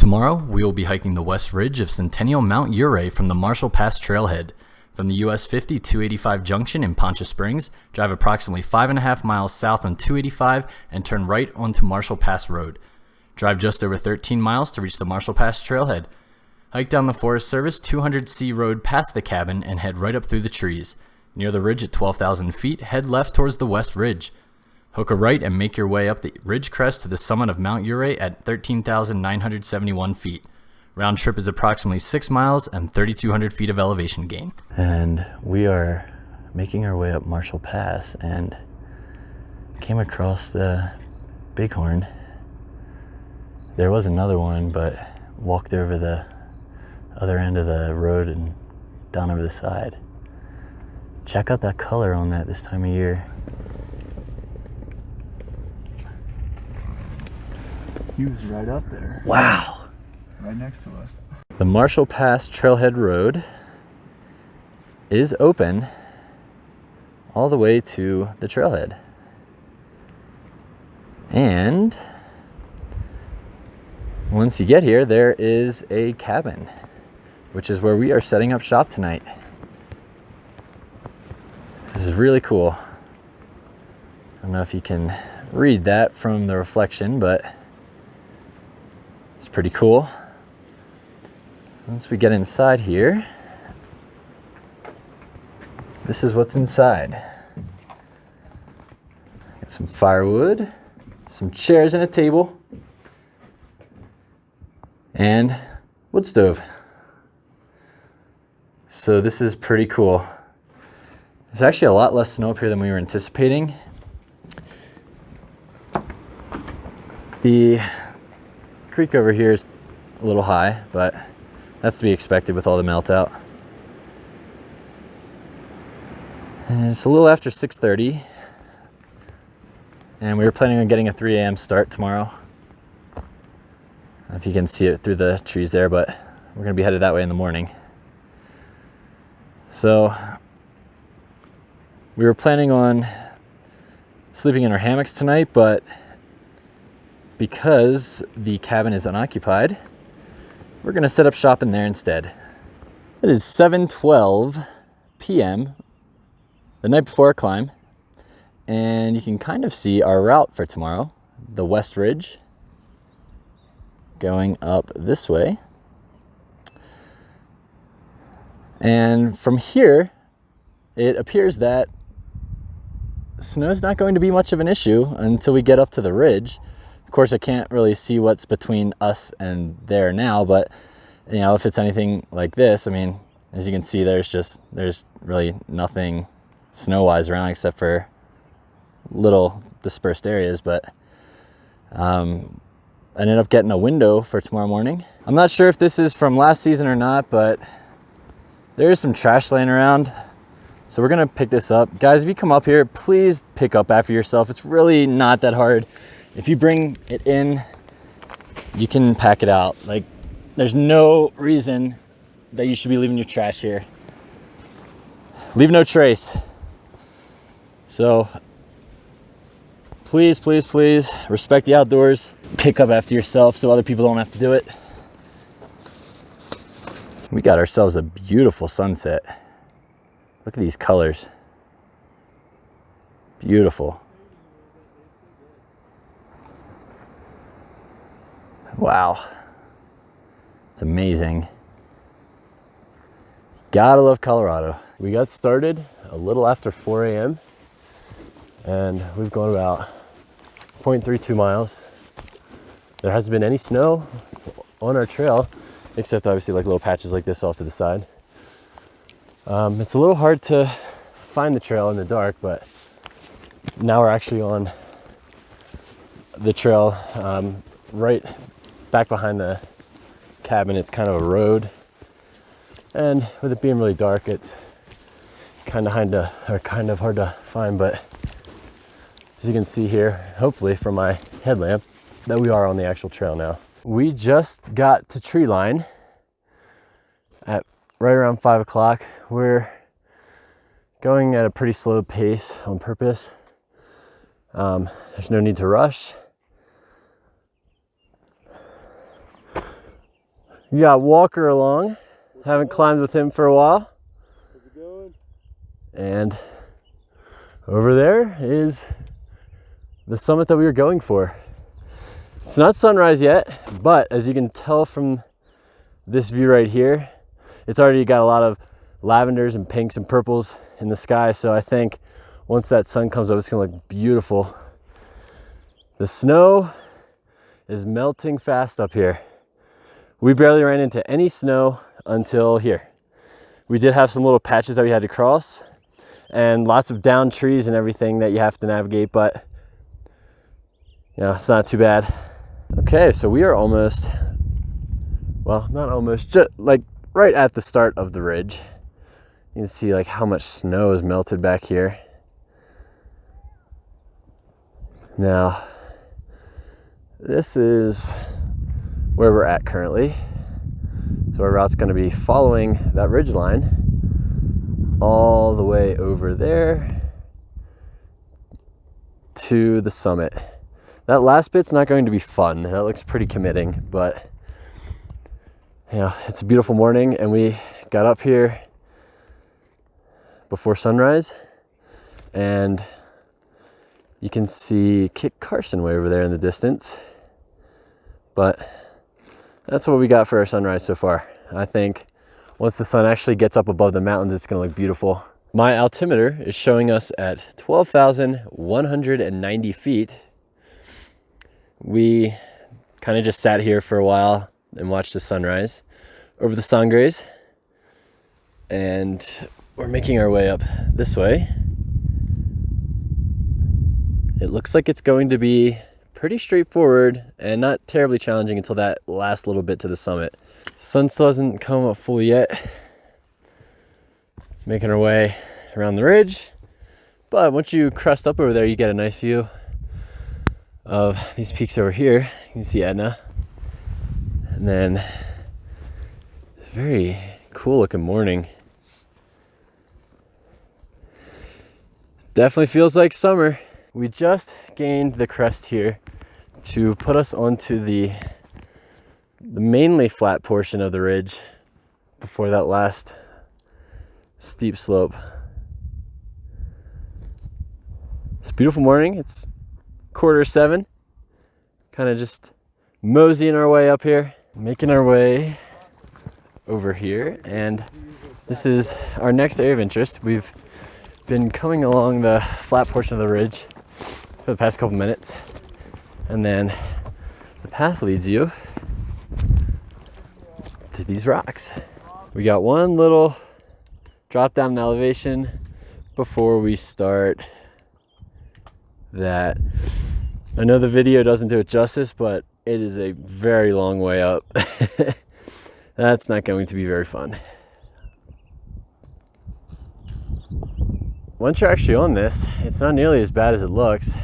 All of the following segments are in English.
Tomorrow, we will be hiking the west ridge of Centennial Mount Ouray from the Marshall Pass Trailhead. From the US 50 285 junction in Poncha Springs, drive approximately 5.5 miles south on 285 and turn right onto Marshall Pass Road. Drive just over 13 miles to reach the Marshall Pass Trailhead. Hike down the Forest Service 200C road past the cabin and head right up through the trees. Near the ridge at 12,000 feet, head left towards the west ridge. Hook a right and make your way up the ridge crest to the summit of Mount Ouray at 13,971 feet. Round trip is approximately 6 miles and 3,200 feet of elevation gain. And we are making our way up Marshall Pass and came across the bighorn. There was another one, but walked over the other end of the road and down over the side. Check out that color on that this time of year. He was right up there. Wow. Right next to us. The Marshall Pass Trailhead Road is open all the way to the trailhead. And once you get here, there is a cabin, which is where we are setting up shop tonight. This is really cool. I don't know if you can read that from the reflection, but it's pretty cool. Once we get inside here, this is what's inside. Got some firewood, some chairs and a table, and wood stove. So this is pretty cool. There's actually a lot less snow up here than we were anticipating. The creek over here is a little high, but that's to be expected with all the melt out. And it's a little after 6:30, and we were planning on getting a 3 a.m. start tomorrow. I don't know if you can see it through the trees there, but we're gonna be headed that way in the morning. So we were planning on sleeping in our hammocks tonight, but because the cabin is unoccupied, we're gonna set up shop in there instead. It is 7:12 p.m. the night before our climb, and you can kind of see our route for tomorrow, the West Ridge, going up this way. And from here, it appears that snow's not going to be much of an issue until we get up to the ridge. Of course, I can't really see what's between us and there now, but you know, if it's anything like this, I mean, as you can see, there's really nothing snow-wise around except for little dispersed areas. But I ended up getting a window for tomorrow morning. I'm not sure if this is from last season or not, but there is some trash laying around. So we're gonna pick this up. Guys, if you come up here, please pick up after yourself. It's really not that hard. If you bring it in, you can pack it out. Like, there's no reason that you should be leaving your trash here. Leave no trace. So please, please, please respect the outdoors. Pick up after yourself so other people don't have to do it. We got ourselves a beautiful sunset. Look at these colors. Beautiful. Wow. It's amazing. Gotta love Colorado. We got started a little after 4 a.m. and we've gone about 0.32 miles. There hasn't been any snow on our trail, except obviously like little patches like this off to the side. It's a little hard to find the trail in the dark, but now we're actually on the trail right back behind the cabin. It's kind of a road, and with it being really dark, it's kind of hard to find. But as you can see here, hopefully from my headlamp, that we are on the actual trail now. We just got to tree line at right around 5 o'clock. We're going at a pretty slow pace on purpose. There's no need to rush. You got Walker along. Haven't climbed with him for a while. How's it going? And over there is the summit that we were going for. It's not sunrise yet, but as you can tell from this view right here, it's already got a lot of lavenders and pinks and purples in the sky. So I think once that sun comes up, it's gonna look beautiful. The snow is melting fast up here. We barely ran into any snow until here. We did have some little patches that we had to cross and lots of downed trees and everything that you have to navigate, but you know, it's not too bad. Okay, so we are almost, well, not almost, just like right at the start of the ridge. You can see like how much snow is melted back here. Now, this is where we're at currently. So our route's going to be following that ridge line all the way over there to the summit. That last bit's not going to be fun. That looks pretty committing, but yeah, it's a beautiful morning and we got up here before sunrise and you can see Kit Carson way over there in the distance, but that's what we got for our sunrise so far. I think once the sun actually gets up above the mountains, it's gonna look beautiful. My altimeter is showing us at 12,190 feet. We kind of just sat here for a while and watched the sunrise over the Sangres, and we're making our way up this way. It looks like it's going to be pretty straightforward and not terribly challenging until that last little bit to the summit. Sun still hasn't come up fully yet. Making our way around the ridge, but once you crest up over there, you get a nice view of these peaks over here. You can see Etna, and then it's a very cool looking morning. Definitely feels like summer. We just gained the crest here to put us onto the mainly flat portion of the ridge before that last steep slope. It's a beautiful morning. It's 6:45. Kind of just moseying our way up here, making our way over here, and this is our next area of interest. We've been coming along the flat portion of the ridge for the past couple minutes, and then the path leads you to these rocks. We got one little drop down in elevation before we start that. I know the video doesn't do it justice, but it is a very long way up. That's not going to be very fun. Once you're actually on this, it's not nearly as bad as it looks.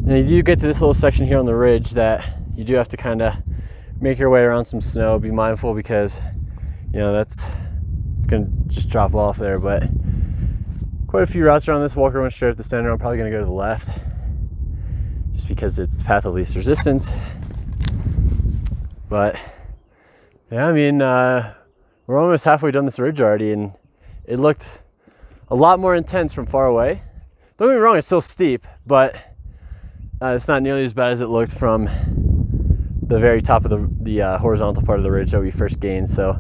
You do get to this little section here on the ridge that you do have to kind of make your way around some snow. Be mindful because, you know, that's gonna just drop off there. But quite a few routes around this. Walker went straight up the center. I'm probably gonna go to the left just because it's the path of least resistance. But yeah, I mean, we're almost halfway down this ridge already, and it looked a lot more intense from far away. Don't get me wrong, it's still steep, but it's not nearly as bad as it looked from the very top of the horizontal part of the ridge that we first gained. So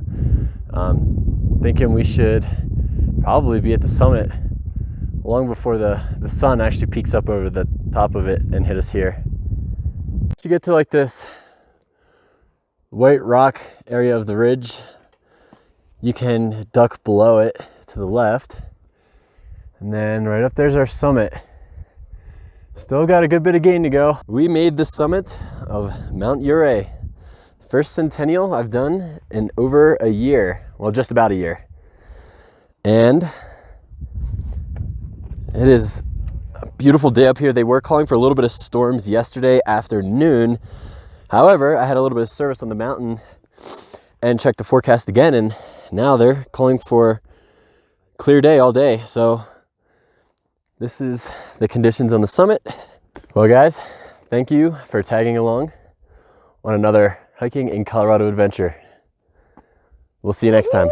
thinking we should probably be at the summit long before the sun actually peaks up over the top of it and hit us here. Once you get to like this white rock area of the ridge, you can duck below it to the left, and then right up there's our summit. Still got a good bit of gain to go. We made the summit of Mount Ouray. First Centennial I've done in over a year. Well, just about a year. And it is a beautiful day up here. They were calling for a little bit of storms yesterday afternoon. However, I had a little bit of service on the mountain and checked the forecast again, and now they're calling for clear day all day. So this is the conditions on the summit. Well guys, thank you for tagging along on another hiking in Colorado adventure. We'll see you next time.